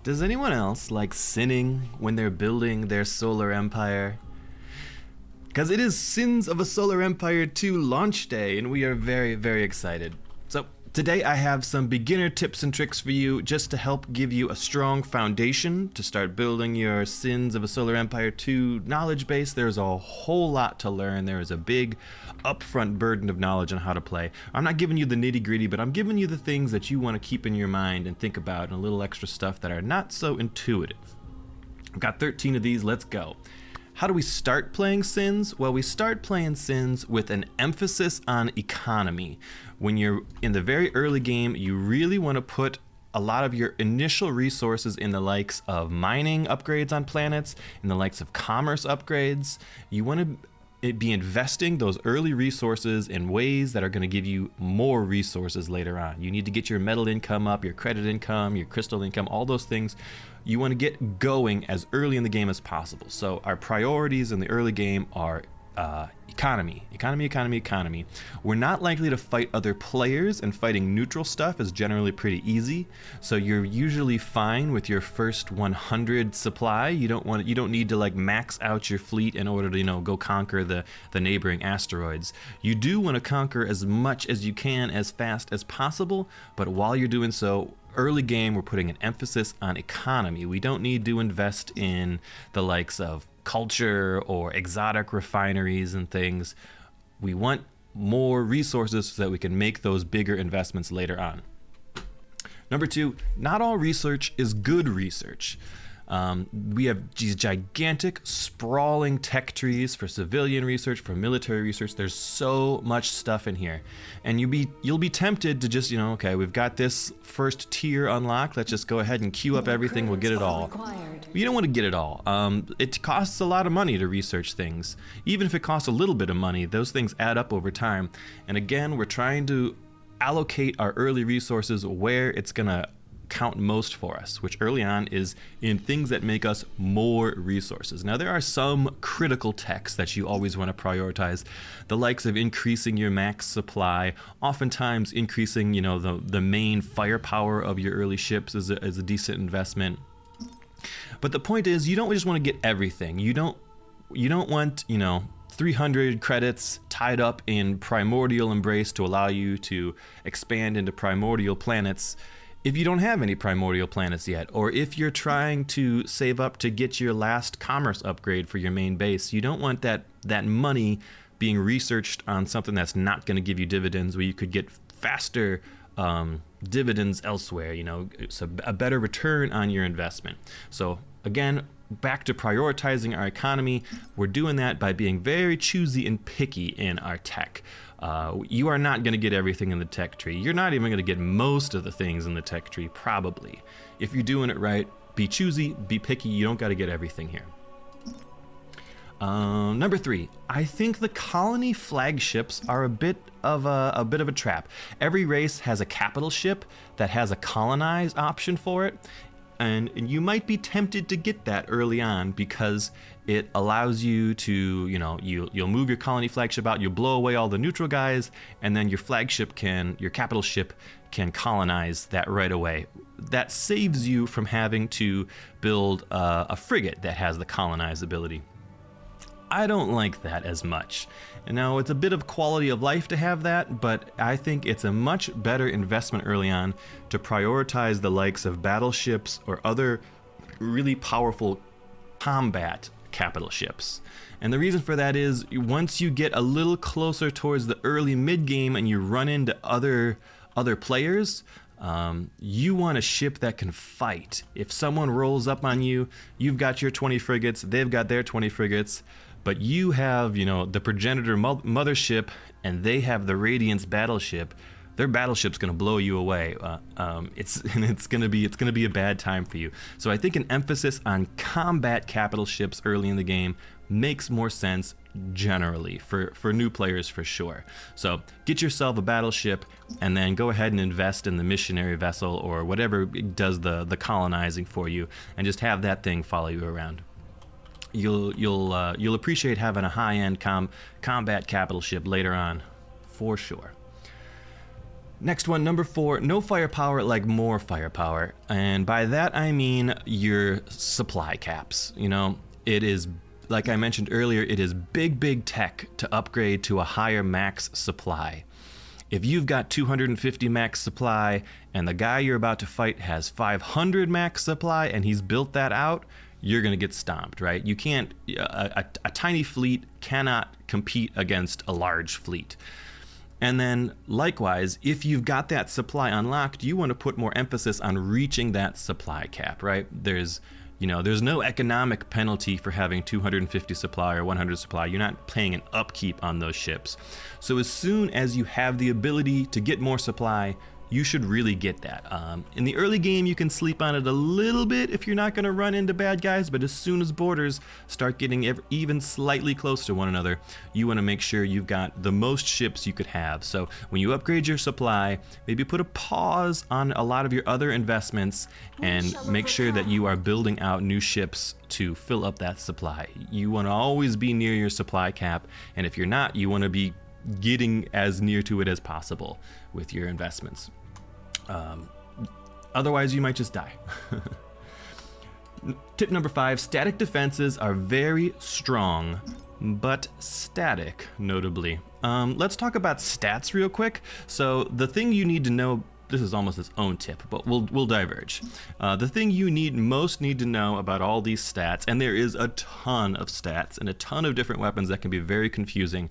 Does anyone else like sinning when they're building their solar empire? Because it is Sins of a Solar Empire 2 launch day, and we are very, very excited. So, today I have some beginner tips and tricks for you just to help give you a strong foundation to start building your Sins of a Solar Empire 2 knowledge base. There's a whole lot to learn. There is a big upfront burden of knowledge on how to play. I'm not giving you the nitty-gritty, but I'm giving you the things that you want to keep in your mind and think about, and a little extra stuff that are not so intuitive. I've got 13 of these. Let's go. How do we start playing Sins? Well, we start playing Sins with an emphasis on economy. When you're in the very early game, you really want to put a lot of your initial resources in the likes of mining upgrades on planets, in the likes of commerce upgrades. You want to be investing those early resources in ways that are going to give you more resources later on. You need to get your metal income up, your credit income, your crystal income, all those things. You want to get going as early in the game as possible. So our priorities in the early game are economy. We're not likely to fight other players, and fighting neutral stuff is generally pretty easy. So you're usually fine with your first 100 supply. You don't need to like max out your fleet in order to go conquer the neighboring asteroids. You do want to conquer as much as you can as fast as possible, but while you're doing so, early game, we're putting an emphasis on economy. We don't need to invest in the likes of culture or exotic refineries and things. We want more resources so that we can make those bigger investments later on. Number 2, not all research is good research. We have these gigantic, sprawling tech trees for civilian research, for military research. There's so much stuff in here, and you'll be tempted to just, okay, we've got this first tier unlocked. Let's just go ahead and queue up everything. We'll get it all. You don't want to get it all. It costs a lot of money to research things. Even if it costs a little bit of money, those things add up over time. And again, we're trying to allocate our early resources where it's gonna count most for us, which early on is in things that make us more resources. Now, there are some critical techs that you always want to prioritize, the likes of increasing your max supply, oftentimes increasing the main firepower of your early ships is a decent investment. But the point is, you don't just want to get everything. You don't want 300 credits tied up in Primordial Embrace to allow you to expand into primordial planets if you don't have any primordial planets yet, or if you're trying to save up to get your last commerce upgrade for your main base. You don't want that money being researched on something that's not going to give you dividends, where you could get faster dividends elsewhere, so a better return on your investment. So again, back to prioritizing our economy. We're doing that by being very choosy and picky in our tech. You are not going to get everything in the tech tree. You're not even going to get most of the things in the tech tree, probably. If you're doing it right, be choosy, be picky. You don't got to get everything here. Number 3, I think the colony flagships are a bit of a trap. Every race has a capital ship that has a colonize option for it. And you might be tempted to get that early on because it allows you to, you'll move your colony flagship out, you'll blow away all the neutral guys, and then your capital ship can colonize that right away. That saves you from having to build a frigate that has the colonize ability. I don't like that as much. And now, it's a bit of quality of life to have that, but I think it's a much better investment early on to prioritize the likes of battleships or other really powerful combat capital ships. And the reason for that is, once you get a little closer towards the early mid-game and you run into other players, you want a ship that can fight. If someone rolls up on you, you've got your 20 frigates, they've got their 20 frigates, but you have, the progenitor mothership, and they have the Radiance battleship. Their battleship's going to blow you away. It's going to be a bad time for you. So I think an emphasis on combat capital ships early in the game makes more sense generally for new players, for sure. So get yourself a battleship, and then go ahead and invest in the missionary vessel or whatever does the colonizing for you, and just have that thing follow you around. You'll appreciate having a high-end combat capital ship later on, for sure. Next one, number 4, no firepower like more firepower. And by that I mean your supply caps. You know, it is, like I mentioned earlier, it is big tech to upgrade to a higher max supply. If you've got 250 max supply and the guy you're about to fight has 500 max supply and he's built that out, you're gonna get stomped, right? You can't, a tiny fleet cannot compete against a large fleet. And then likewise, if you've got that supply unlocked, you want to put more emphasis on reaching that supply cap, right? There's no economic penalty for having 250 supply or 100 supply. You're not paying an upkeep on those ships. So as soon as you have the ability to get more supply, you should really get that. In the early game, you can sleep on it a little bit if you're not going to run into bad guys, but as soon as borders start getting even slightly close to one another, you want to make sure you've got the most ships you could have. So when you upgrade your supply, maybe put a pause on a lot of your other investments and make sure that you are building out new ships to fill up that supply. You want to always be near your supply cap, and if you're not, you want to be getting as near to it as possible with your investments. Otherwise, you might just die. Tip number 5, static defenses are very strong, but static, notably. Let's talk about stats real quick. So the thing you need to know, this is almost its own tip, but we'll diverge. The thing you most need to know about all these stats, and there is a ton of stats and a ton of different weapons that can be very confusing.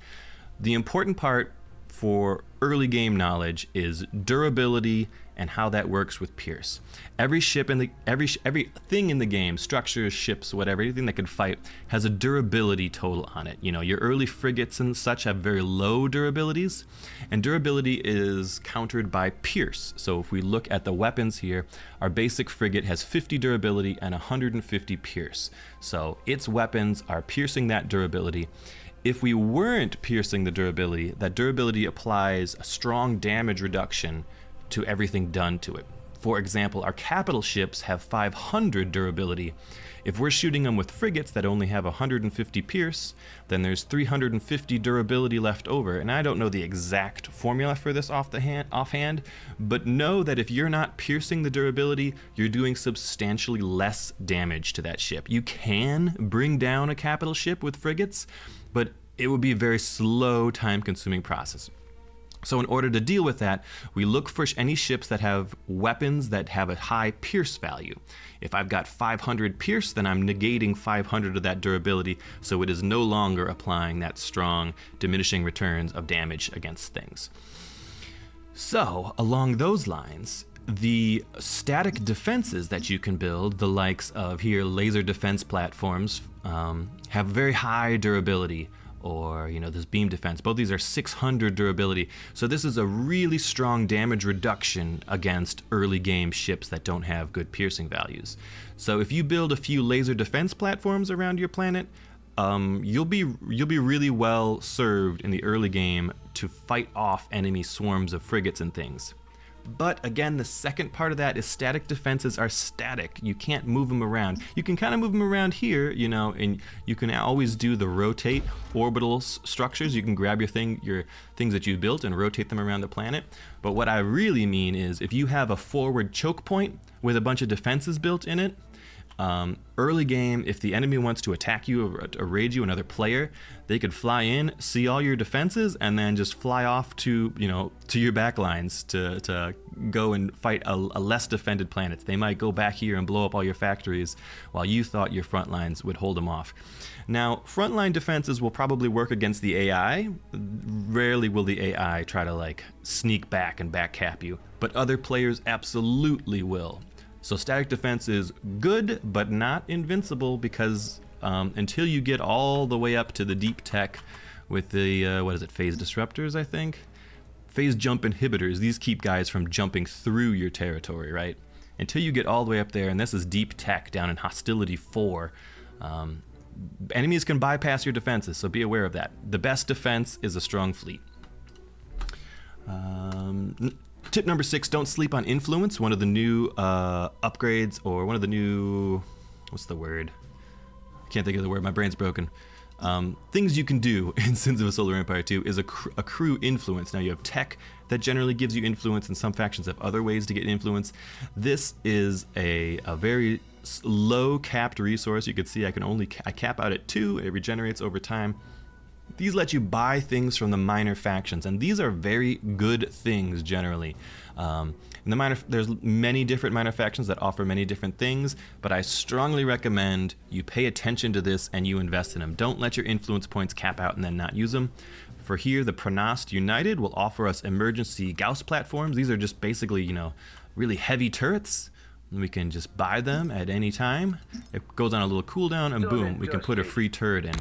The important part for early game knowledge is durability and how that works with Pierce. Every ship in the everything in the game, structures, ships, whatever, anything that can fight, has a durability total on it. You know, your early frigates and such have very low durabilities, and durability is countered by Pierce. So if we look at the weapons here, our basic frigate has 50 durability and 150 Pierce. So its weapons are piercing that durability. If we weren't piercing the durability, that durability applies a strong damage reduction to everything done to it. For example, our capital ships have 500 durability. If we're shooting them with frigates that only have 150 pierce, then there's 350 durability left over. And I don't know the exact formula for this offhand, but know that if you're not piercing the durability, you're doing substantially less damage to that ship. You can bring down a capital ship with frigates, but it would be a very slow, time-consuming process. So in order to deal with that, we look for any ships that have weapons that have a high pierce value. If I've got 500 pierce, then I'm negating 500 of that durability, so it is no longer applying that strong diminishing returns of damage against things. So along those lines, the static defenses that you can build, the likes of here laser defense platforms, have very high durability. Or, this beam defense. Both these are 600 durability. So this is a really strong damage reduction against early game ships that don't have good piercing values. So if you build a few laser defense platforms around your planet, you'll be really well served in the early game to fight off enemy swarms of frigates and things. But again, the second part of that is static defenses are static. You can't move them around. You can kind of move them around here, and you can always do the rotate orbital structures. You can grab your things that you built and rotate them around the planet. But what I really mean is if you have a forward choke point with a bunch of defenses built in it, early game, if the enemy wants to attack you or raid you, another player, they could fly in, see all your defenses, and then just fly off to your backlines to go and fight a less defended planet. They might go back here and blow up all your factories while you thought your front lines would hold them off. Now, frontline defenses will probably work against the AI. Rarely will the AI try to sneak back and backcap you, but other players absolutely will. So static defense is good, but not invincible, because until you get all the way up to the deep tech with the, phase disruptors, I think? Phase jump inhibitors. These keep guys from jumping through your territory, right? Until you get all the way up there, and this is deep tech down in Hostility 4, enemies can bypass your defenses, so be aware of that. The best defense is a strong fleet. Tip number 6, don't sleep on influence. One of the new upgrades, or one of the new, what's the word? I can't think of the word, my brain's broken. Things you can do in Sins of a Solar Empire 2 is accrue influence. Now you have tech that generally gives you influence, and some factions have other ways to get influence. This is a very low capped resource. You can see I cap out at 2. It regenerates over time. These let you buy things from the minor factions, and these are very good things generally. There's many different minor factions that offer many different things, but I strongly recommend you pay attention to this and you invest in them. Don't let your influence points cap out and then not use them. For here, the Pronost United will offer us emergency Gauss platforms. These are just basically, really heavy turrets. We can just buy them at any time. It goes on a little cooldown, and boom, we can put a free turret in.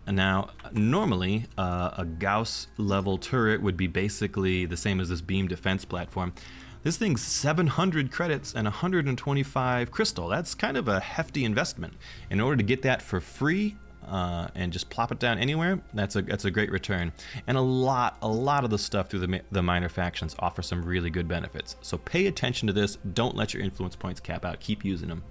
And now, normally, a Gauss level turret would be basically the same as this beam defense platform. This thing's 700 credits and 125 crystal. That's kind of a hefty investment. In order to get that for free and just plop it down anywhere, that's a great return. And a lot of the stuff through the minor factions offer some really good benefits. So pay attention to this. Don't let your influence points cap out. Keep using them.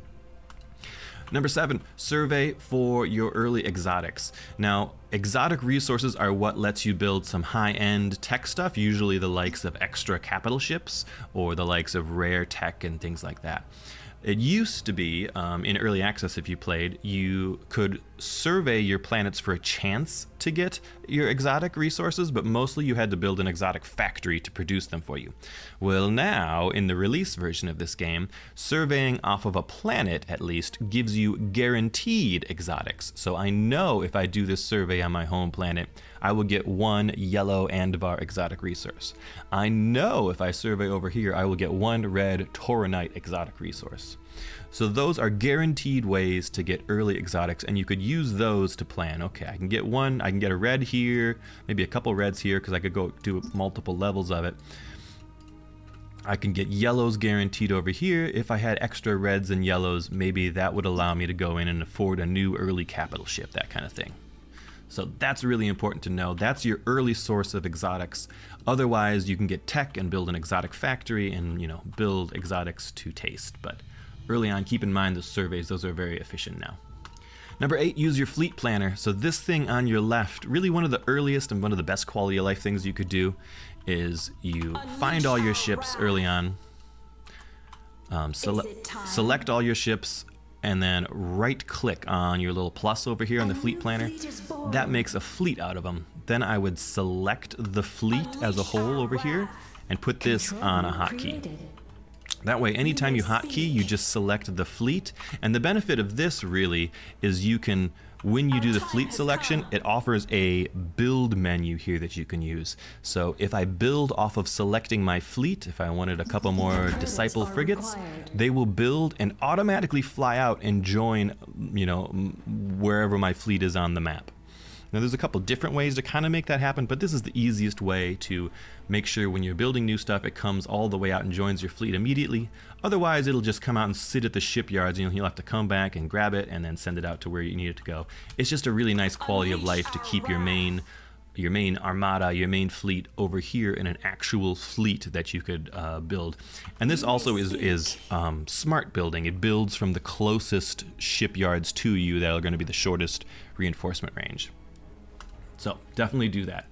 Number 7, survey for your early exotics. Now, exotic resources are what lets you build some high-end tech stuff, usually the likes of extra capital ships or the likes of rare tech and things like that. It used to be, in early access if you played, you could survey your planets for a chance to get your exotic resources, but mostly you had to build an exotic factory to produce them for you. Well, now, in the release version of this game, surveying off of a planet, at least, gives you guaranteed exotics. So I know if I do this survey on my home planet, I will get 1 yellow Andvar exotic resource. I know if I survey over here, I will get 1 red Tauronite exotic resource. So those are guaranteed ways to get early exotics, and you could use those to plan. Okay, I can get a red here, maybe a couple reds here, because I could go do multiple levels of it. I can get yellows guaranteed over here. If I had extra reds and yellows, maybe that would allow me to go in and afford a new early capital ship, that kind of thing. So that's really important to know. That's your early source of exotics. Otherwise, you can get tech and build an exotic factory and, build exotics to taste. But early on, keep in mind the surveys. Those are very efficient now. Number 8, use your fleet planner. So this thing on your left, really one of the earliest and one of the best quality of life things you could do is you find all your ships early on, select all your ships, and then right-click on your little plus over here on the fleet planner. That makes a fleet out of them. Then I would select the fleet as a whole over here and put this on a hotkey. That way, anytime you hotkey, you just select the fleet. And the benefit of this really is you can, when you do the fleet selection, it offers a build menu here that you can use. So if I build off of selecting my fleet, if I wanted a couple more Disciple frigates, they will build and automatically fly out and join, wherever my fleet is on the map. Now there's a couple different ways to kind of make that happen, but this is the easiest way to make sure when you're building new stuff, it comes all the way out and joins your fleet immediately. Otherwise, it'll just come out and sit at the shipyards. You'll have to come back and grab it and then send it out to where you need it to go. It's just a really nice quality of life to keep your main armada, your main fleet over here in an actual fleet that you could build. And this also is smart building. It builds from the closest shipyards to you that are going to be the shortest reinforcement range. So definitely do that.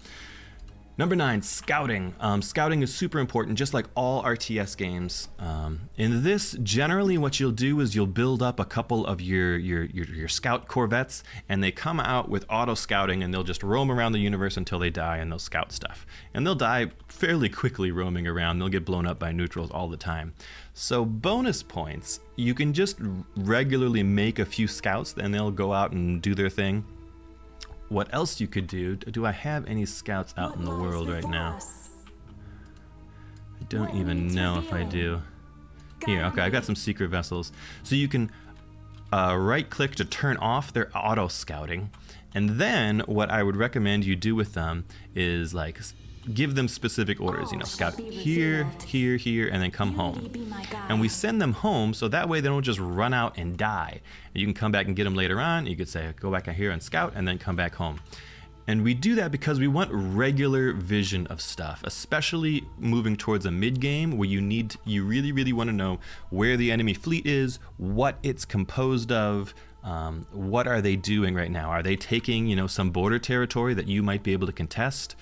Number 9, scouting. Scouting is super important, just like all RTS games. In this, generally what you'll do is you'll build up a couple of your scout corvettes, and they come out with auto scouting, and they'll just roam around the universe until they die, and they'll scout stuff. And they'll die fairly quickly roaming around. They'll get blown up by neutrals all the time. So bonus points, you can just regularly make a few scouts, and they'll go out and do their thing. What else you could do? Do I have any scouts out in the world right now? I don't even know if I do. Here, okay, I got some secret vessels. So you can right-click to turn off their auto scouting, and then what I would recommend you do with them is like give them specific orders, scout here, here, here, and then come home. And we send them home so that way they don't just run out and die. And you can come back and get them later on. You could say, go back out here and scout, and then come back home. And we do that because we want regular vision of stuff, especially moving towards a mid-game where you really, really want to know where the enemy fleet is, what it's composed of, What are they doing right now? Are they taking, you know, some border territory that you might be able to contest?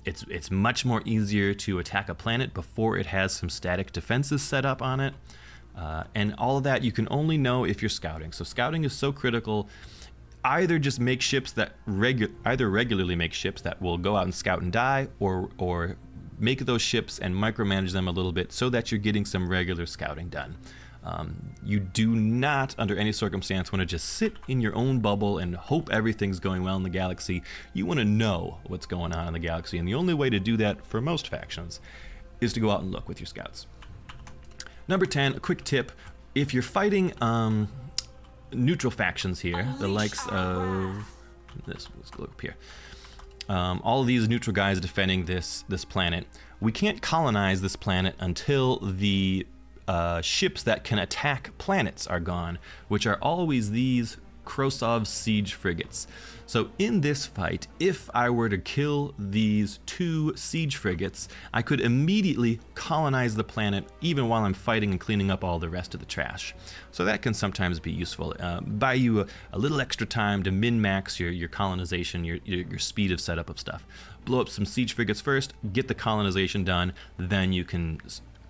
It's much more easier to attack a planet before it has some static defenses set up on it. And all of that you can only know if you're scouting. So scouting is so critical. Either just make ships that regularly make ships that will go out and scout and die, or make those ships and micromanage them a little bit so that you're getting some regular scouting done. You do not, under any circumstance, want to just sit in your own bubble and hope everything's going well in the galaxy. You want to know what's going on in the galaxy, and the only way to do that for most factions is to go out and look with your scouts. Number 10, a quick tip. If you're fighting neutral factions here, the likes of this, let's go up here. All of these neutral guys defending this planet, we can't colonize this planet until the ships that can attack planets are gone, which are always these Krosov siege frigates. So in this fight, if I were to kill these 2 siege frigates, I could immediately colonize the planet even while I'm fighting and cleaning up all the rest of the trash. So that can sometimes be useful. Buy you a little extra time to min-max your colonization, your speed of setup of stuff. Blow up some siege frigates first, get the colonization done, then you can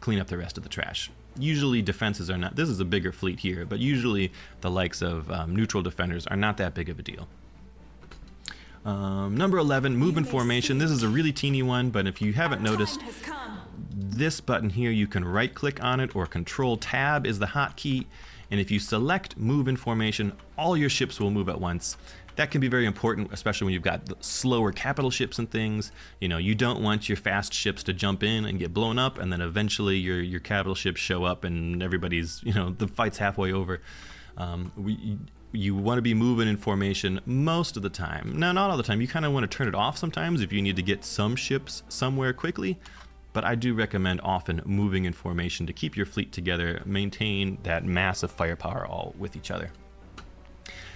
clean up the rest of the trash. Usually defenses are not, this is a bigger fleet here, but usually the likes of neutral defenders are not that big of a deal. Number 11, move in formation. This is a really teeny one, but if you haven't noticed, this button here, you can right click on it, or Control Tab is the hotkey, and if you select move in formation, all your ships will move at once. That can be very important, especially when you've got slower capital ships and things. You know, you don't want your fast ships to jump in and get blown up, and then eventually your capital ships show up and everybody's, you know, the fight's halfway over. You want to be moving in formation most of the time. Now, not all the time. You kind of want to turn it off sometimes if you need to get some ships somewhere quickly. But I do recommend often moving in formation to keep your fleet together, maintain that massive firepower all with each other.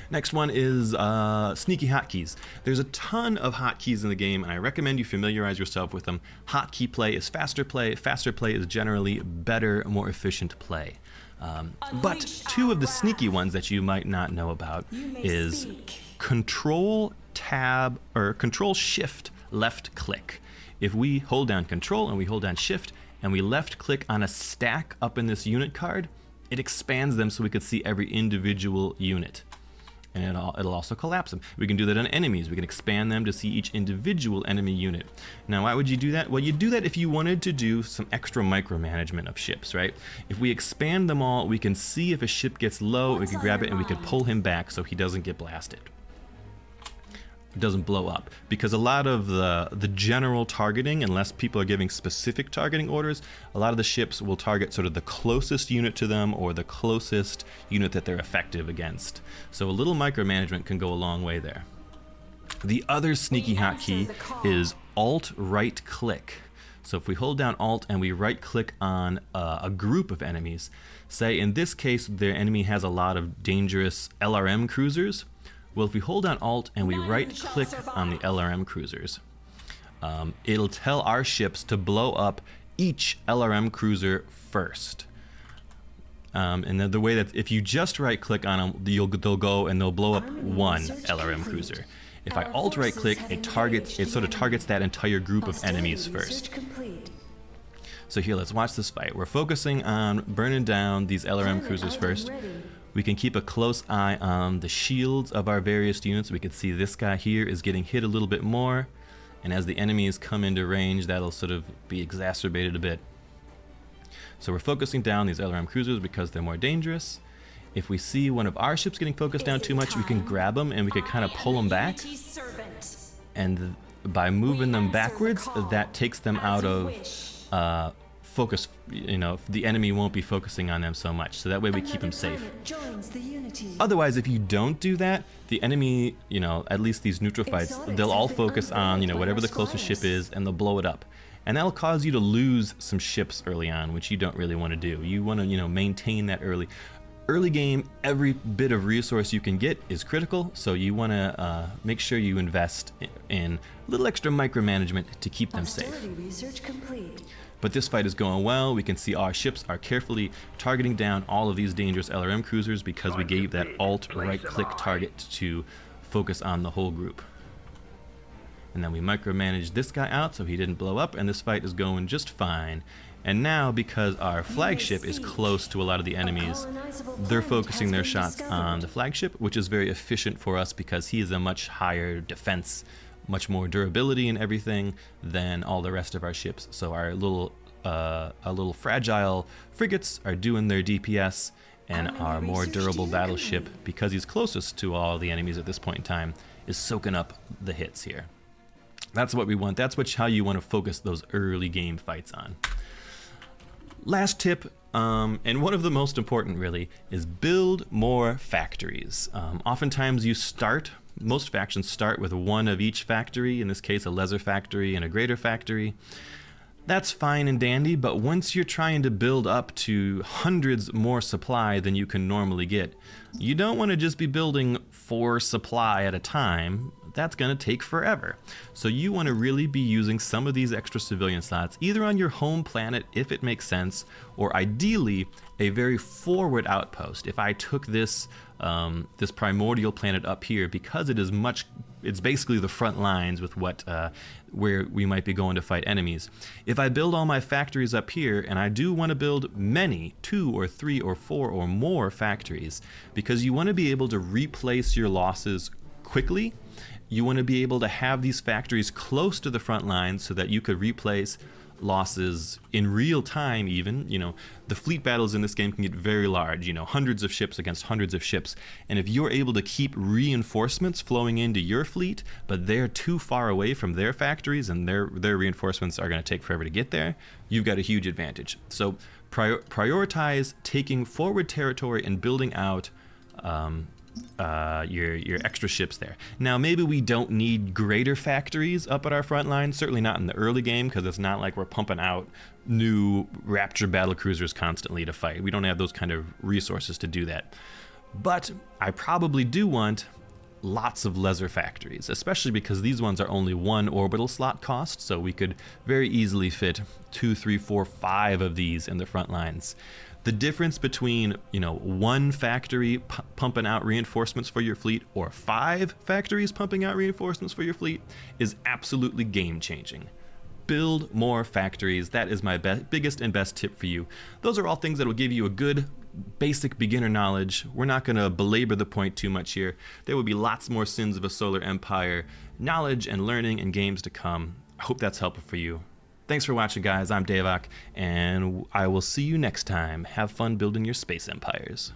Next one is sneaky hotkeys. There's a ton of hotkeys in the game, and I recommend you familiarize yourself with them. Hotkey play is faster play. Faster play is generally better, more efficient play. But 2 of the sneaky ones that you might not know about is Control Tab or Control Shift left click. If we hold down Control and we hold down Shift and we left click on a stack up in this unit card, it expands them so we could see every individual unit. And it'll also collapse them. We can do that on enemies. We can expand them to see each individual enemy unit. Now, why would you do that? Well, you do that if you wanted to do some extra micromanagement of ships, right? If we expand them all, we can see if a ship gets low, we can grab it and we can pull him back so he doesn't get blasted. Doesn't blow up, because a lot of the general targeting, unless people are giving specific targeting orders, a lot of the ships will target sort of the closest unit to them or the closest unit that they're effective against. So a little micromanagement can go a long way there. The other sneaky hotkey is Alt right click. So if we hold down Alt and we right click on a group of enemies, say in this case their enemy has a lot of dangerous LRM cruisers. Well, if we hold down Alt and we right-click on the LRM cruisers, it'll tell our ships to blow up each LRM cruiser first. And the way that if you just right-click on them, they'll go and they'll blow up one LRM cruiser. If I Alt right-click, it sort of targets that entire group of enemies first. So here, let's watch this fight. We're focusing on burning down these LRM cruisers first. We can keep a close eye on the shields of our various units. We can see this guy here is getting hit a little bit more, and as the enemies come into range, that'll sort of be exacerbated a bit. So we're focusing down these LRM cruisers because they're more dangerous. If we see one of our ships getting focused down too much, we can grab them and we can kind of pull them back. And by moving them backwards, that takes them out of focus. You know, the enemy won't be focusing on them so much, so that way we keep them safe. Otherwise, if you don't do that, the enemy, you know, at least these neutral fights, they'll all focus on, you know, whatever the closest ship is, and they'll blow it up. And that'll cause you to lose some ships early on, which you don't really want to do. You want to, you know, maintain that early game. Every bit of resource you can get is critical, so you want to make sure you invest in a little extra micromanagement to keep them safe. Research complete. But this fight is going well. We can see our ships are carefully targeting down all of these dangerous LRM cruisers because we gave that alt right-click target to focus on the whole group. And then we micromanaged this guy out so he didn't blow up, and this fight is going just fine. And now, because our flagship is close to a lot of the enemies, they're focusing their shots on the flagship, which is very efficient for us because he is a much higher defense, much more durability and everything than all the rest of our ships. So our little fragile frigates are doing their DPS, and our more durable battleship, because he's closest to all the enemies at this point in time, is soaking up the hits here. That's what we want. That's how you want to focus those early game fights on. Last tip, and one of the most important really, is build more factories. Oftentimes most factions start with one of each factory, in this case a lesser factory and a greater factory. That's fine and dandy, but once you're trying to build up to hundreds more supply than you can normally get, you don't want to just be building 4 supply at a time. That's going to take forever. So you want to really be using some of these extra civilian slots either on your home planet if it makes sense, or ideally a very forward outpost. If I took this this primordial planet up here, because it's basically the front lines with where we might be going to fight enemies. If I build all my factories up here, and I do want to build many, 2 or 3 or 4 or more factories, because you want to be able to replace your losses quickly. You want to be able to have these factories close to the front lines so that you could replace losses in real time even. You know, the fleet battles in this game can get very large, hundreds of ships against hundreds of ships. And if you're able to keep reinforcements flowing into your fleet, but they're too far away from their factories and their reinforcements are going to take forever to get there, you've got a huge advantage. So prioritize taking forward territory and building out your extra ships there. Now, maybe we don't need greater factories up at our front line, certainly not in the early game, because it's not like we're pumping out new Rapture battlecruisers constantly to fight. We don't have those kind of resources to do that. But I probably do want lots of lesser factories, especially because these ones are only 1 orbital slot cost, so we could very easily fit 2, 3, 4, 5 of these in the front lines. The difference between, 1 factory pumping out reinforcements for your fleet or 5 factories pumping out reinforcements for your fleet is absolutely game-changing. Build more factories. That is my biggest and best tip for you. Those are all things that will give you a good basic beginner knowledge. We're not going to belabor the point too much here. There will be lots more Sins of a Solar Empire knowledge and learning and games to come. I hope that's helpful for you. Thanks for watching, guys. I'm Davok, and I will see you next time. Have fun building your space empires.